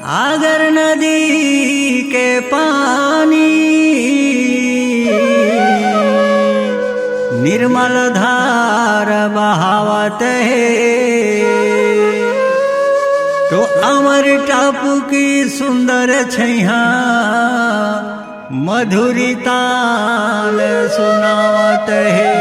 आगर नदी के पानी निर्मल धार बहावत है, तो अमर टापू की सुंदर छैया मधुरी ताल सुनावत है।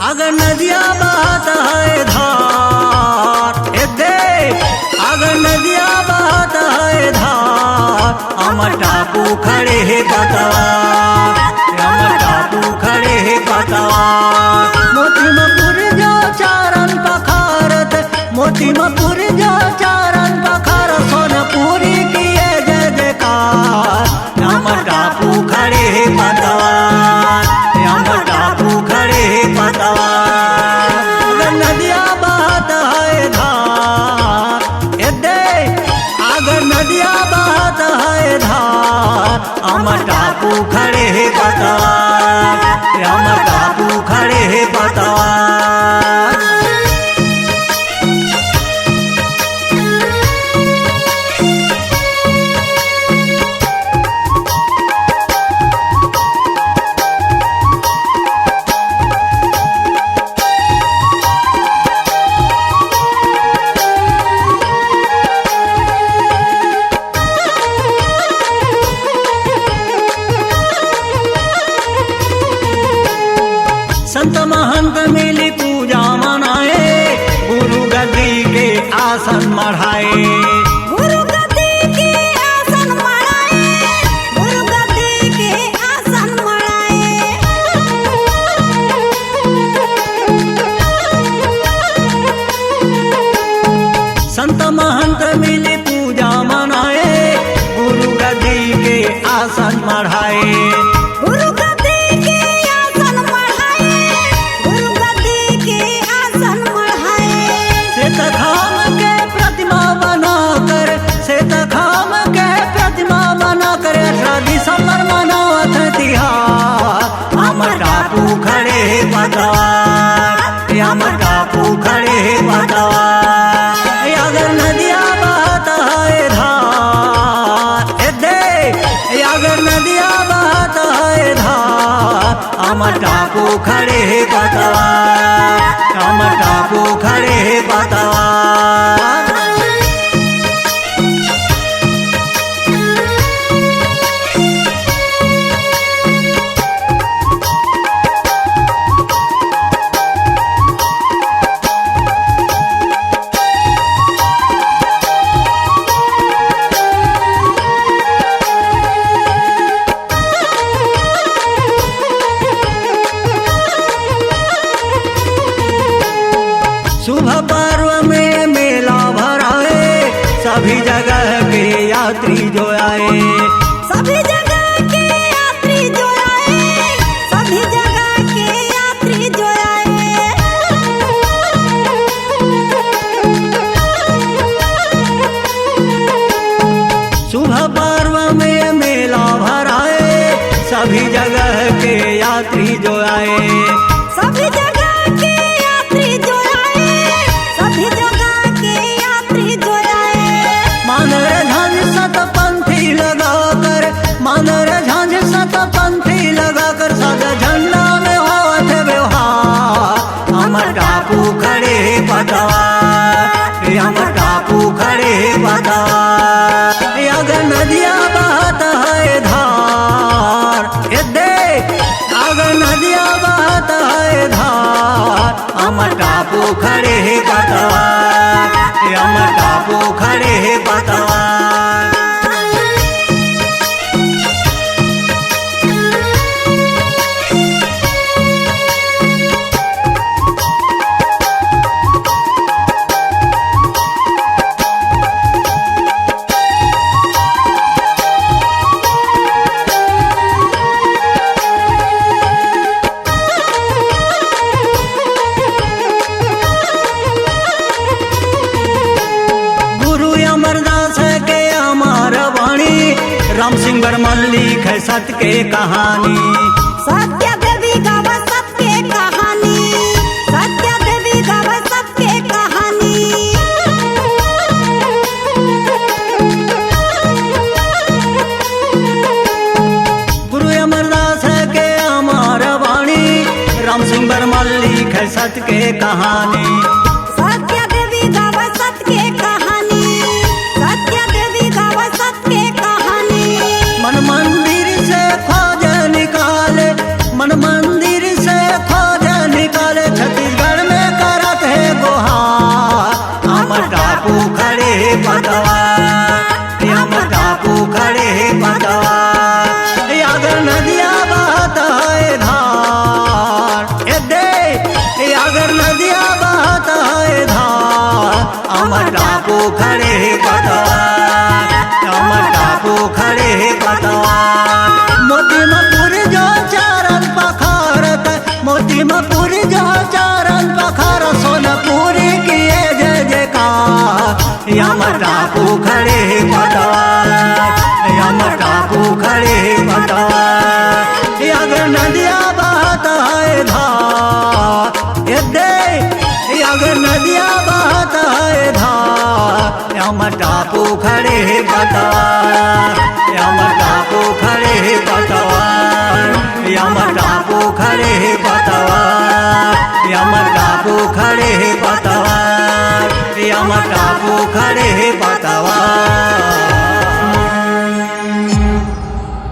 अगर नदिया बहत है धार, अगर नदिया बहत है धार, अमर टापू खड़े है पतवार, अमर टापू खड़े है पतवार। मोतीमपुर जो चारण पखारत, मोतीमपुर जो चारण पखार, सोनपुरी किए जय जयकार, अमर टापू खड़े है पतवार, अमर टापू खड़े है पतवार। अगर नदिया बहत है धार, अगर नदिया बहत है धार, अमर टापू खड़े है पतवार, अमर टापू खड़े है पतवार। संत महंत मिली पूजा मनाए, गुरु गद्दी के आसन मढ़ाए, गुरु गद्दी के आसन मढ़ाए, गुरु गद्दी के आसन मढ़ाए। संत महंत मिली पूजा मनाए, गुरु गद्दी के आसन मढ़ाए, गुरु गद्दी के आसन मढ़ाए, गुरु गद्दी के आसन मढ़ाए। श्वेतखाम के प्रतिमा बनाकर, श्वेतखाम के प्रतिमा बनाकर 18 दिसंबर मनावत तिहार, अमर टापू खड़े है पतवार, अमर टापू खड़े है पतवार। अगर नदिया बहत है धार, अगर नदिया बहत है धार, अमर टापू खड़े है पतवार, अमर टापू खड़े है पतवार। शुभ पर्व में मेला भराए, सभी जगह के यात्री जो आए, सभी जगह के यात्री जो आए, सभी जगह के यात्री जो आए। शुभ पर्व में मेला भराए, सभी जगह के यात्री जो आए, सभी जगह के यात्री जो आए, सभी जगह के यात्री जो आए। मानर झांझ सतपंथी लगाकर, मानर झांझ सतपंथी लगाकर, सदा झंडा में होत व्यवहार, अमर टापू खड़े है पतवार, अमर टापू खड़े है पतवार। अगर नदिया बहत है धार, अगर नदिया बहत है धार, अमर टापू खड़े है पतवार, अमर टापू खड़े है पतवार। राम सिंह बर्मन लिखे सत्य के कहानी। सत्या देवी गावे सत्य कहानी, सत्या देवी गावे सत्य कहानी। गुरु अमरदास के अमर वाणी, राम सिंह बर्मन लिखे सत्य के कहानी। सत्या देवी गावे सत्य कहानी, सत्या देवी गावे सत्य कहानी। मन मंदिर से ख्वाजा निकाले, मन मंदिर से ख्वाजा निकाले, छत्तीसगढ़ में करत है गुहार। अमर टापू खड़े पतवा, अमर टापू खड़े पतवा, अगर नदिया बहता है धार, अगर नदिया बहता है धार। अमर टापू खड़े पतवा, अमर टापू खड़े पतवा। मोतीमपुर जो चरण पखारत, मोतीमपुर जो चरण पखार, सोनपुर किए जय जयकार। अमर टापू खड़े पतवा, अमर टापू खड़े पतवा, अगर नदिया बहता है धार, अगर नदिया बहता है धार। अमर टापू खड़े पतवा, अमर टापू खड़े पतवा, अमर टापू खड़े पतवा, अमर टापू खड़े पतवा, अमर टापू खड़े पतवा।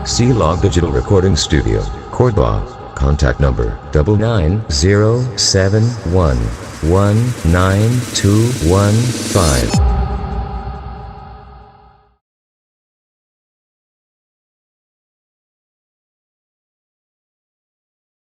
C-Log Digital Recording Studio, Cordoba. Contact number 99071192115.